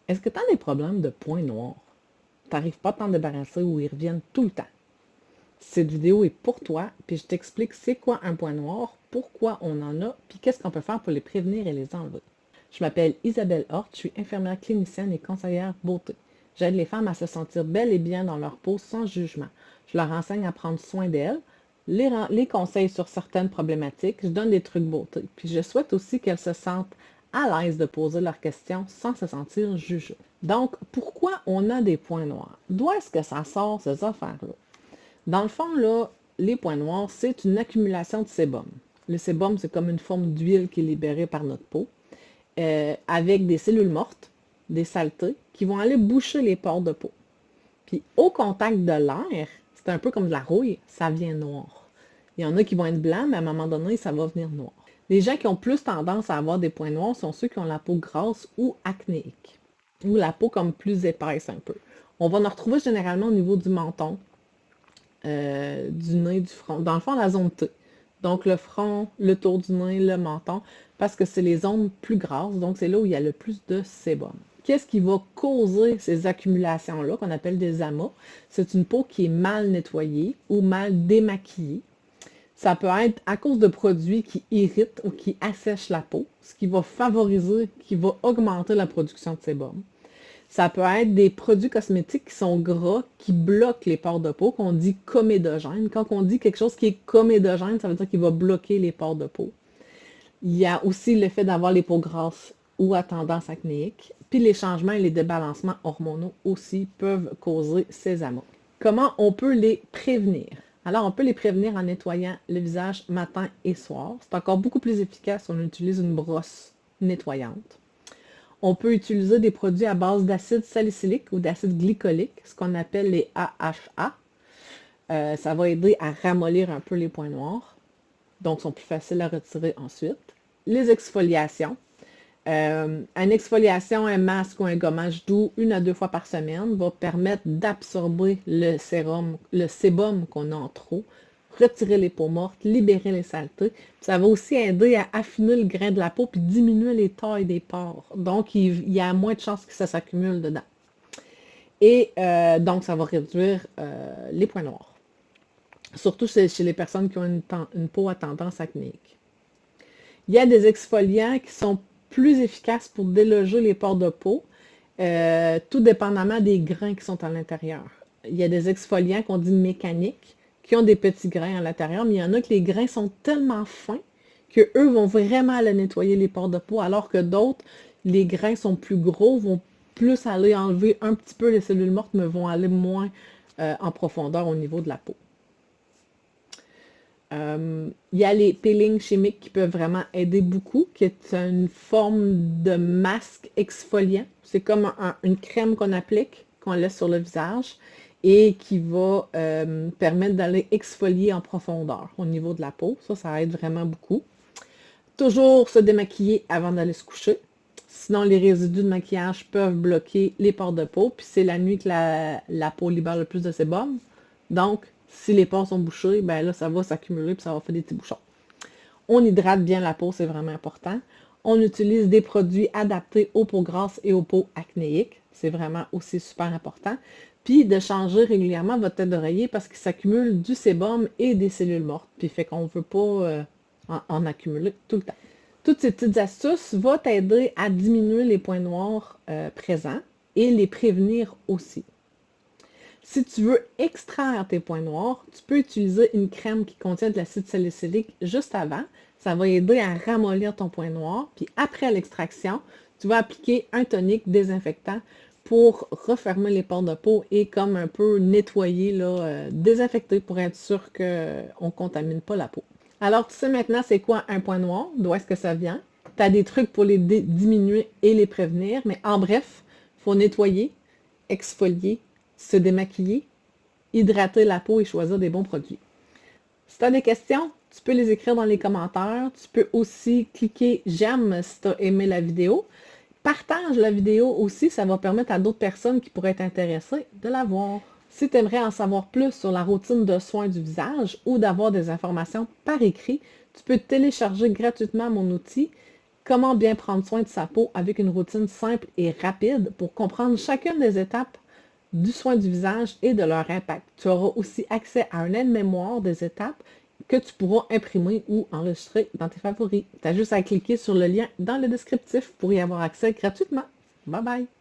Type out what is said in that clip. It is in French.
Est-ce que tu as des problèmes de points noirs? Tu n'arrives pas à t'en débarrasser ou ils reviennent tout le temps? Cette vidéo est pour toi, puis je t'explique c'est quoi un point noir, pourquoi on en a, puis qu'est-ce qu'on peut faire pour les prévenir et les enlever. Je m'appelle Isabelle Hort, je suis infirmière clinicienne et conseillère beauté. J'aide les femmes à se sentir belles et bien dans leur peau sans jugement. Je leur enseigne à prendre soin d'elles, les conseils sur certaines problématiques, je donne des trucs beauté. Puis je souhaite aussi qu'elles se sentent à l'aise de poser leurs questions sans se sentir jugées. Donc, pourquoi on a des points noirs? D'où est-ce que ça sort, ces affaires-là? Dans le fond, là, les points noirs, c'est une accumulation de sébum. Le sébum, c'est comme une forme d'huile qui est libérée par notre peau, avec des cellules mortes, des saletés, qui vont aller boucher les pores de peau. Puis au contact de l'air, c'est un peu comme de la rouille, ça vient noir. Il y en a qui vont être blancs, mais à un moment donné, ça va venir noir. Les gens qui ont plus tendance à avoir des points noirs sont ceux qui ont la peau grasse ou acnéique, ou la peau comme plus épaisse un peu. On va en retrouver généralement au niveau du menton, du nez, du front. Dans le fond, la zone T. Donc le front, le tour du nez, le menton, parce que c'est les zones plus grasses, donc c'est là où il y a le plus de sébum. Qu'est-ce qui va causer ces accumulations-là, qu'on appelle des amas? C'est une peau qui est mal nettoyée ou mal démaquillée. Ça peut être à cause de produits qui irritent ou qui assèchent la peau, ce qui va favoriser, qui va augmenter la production de sébum. Ça peut être des produits cosmétiques qui sont gras, qui bloquent les pores de peau, qu'on dit comédogène. Quand on dit quelque chose qui est comédogène, ça veut dire qu'il va bloquer les pores de peau. Il y a aussi le fait d'avoir les peaux grasses ou à tendance acnéique. Puis les changements et les débalancements hormonaux aussi peuvent causer ces amas. Comment on peut les prévenir? Alors, on peut les prévenir en nettoyant le visage matin et soir. C'est encore beaucoup plus efficace si on utilise une brosse nettoyante. On peut utiliser des produits à base d'acide salicylique ou d'acide glycolique, ce qu'on appelle les AHA. Ça va aider à ramollir un peu les points noirs. Donc, ils sont plus faciles à retirer ensuite. Les exfoliations. Une exfoliation, un masque ou un gommage doux 1 à 2 fois par semaine va permettre d'absorber le sérum, le sébum qu'on a en trop, retirer les peaux mortes, libérer les saletés. Ça va aussi aider à affiner le grain de la peau puis diminuer les tailles des pores. Donc, il y a moins de chances que ça s'accumule dedans. Et donc, ça va réduire les points noirs. Surtout chez les personnes qui ont une peau à tendance acnéique. Il y a des exfoliants qui sont plus efficaces pour déloger les pores de peau, tout dépendamment des grains qui sont à l'intérieur. Il y a des exfoliants qu'on dit mécaniques, qui ont des petits grains à l'intérieur, mais il y en a que les grains sont tellement fins qu'eux vont vraiment aller nettoyer les pores de peau, alors que d'autres, les grains sont plus gros, vont plus aller enlever un petit peu les cellules mortes, mais vont aller moins en profondeur au niveau de la peau. Il y a les peelings chimiques qui peuvent vraiment aider beaucoup, qui est une forme de masque exfoliant. C'est comme une crème qu'on applique, qu'on laisse sur le visage et qui va permettre d'aller exfolier en profondeur au niveau de la peau. Ça aide vraiment beaucoup. Toujours se démaquiller avant d'aller se coucher. Sinon, les résidus de maquillage peuvent bloquer les pores de peau. Puis c'est la nuit que la peau libère le plus de sébum. Donc, si les pores sont bouchés, ben là, ça va s'accumuler puis ça va faire des petits bouchons. On hydrate bien la peau, c'est vraiment important. On utilise des produits adaptés aux peaux grasses et aux peaux acnéiques. C'est vraiment aussi super important. Puis de changer régulièrement votre tête d'oreiller parce qu'il s'accumule du sébum et des cellules mortes. Puis fait qu'on ne veut pas en accumuler tout le temps. Toutes ces petites astuces vont t'aider à diminuer les points noirs présents et les prévenir aussi. Si tu veux extraire tes points noirs, tu peux utiliser une crème qui contient de l'acide salicylique juste avant. Ça va aider à ramollir ton point noir. Puis après l'extraction, tu vas appliquer un tonique désinfectant pour refermer les pores de peau et comme un peu nettoyer, désinfecter pour être sûr qu'on ne contamine pas la peau. Alors, tu sais maintenant c'est quoi un point noir, d'où est-ce que ça vient. Tu as des trucs pour les diminuer et les prévenir, mais en bref, il faut nettoyer, exfolier, se démaquiller, hydrater la peau et choisir des bons produits. Si tu as des questions, tu peux les écrire dans les commentaires. Tu peux aussi cliquer j'aime si tu as aimé la vidéo. Partage la vidéo aussi, ça va permettre à d'autres personnes qui pourraient être intéressées de la voir. Si tu aimerais en savoir plus sur la routine de soins du visage ou d'avoir des informations par écrit, tu peux télécharger gratuitement mon outil comment bien prendre soin de sa peau avec une routine simple et rapide pour comprendre chacune des étapes du soin du visage et de leur impact. Tu auras aussi accès à un aide-mémoire des étapes que tu pourras imprimer ou enregistrer dans tes favoris. Tu as juste à cliquer sur le lien dans le descriptif pour y avoir accès gratuitement. Bye bye!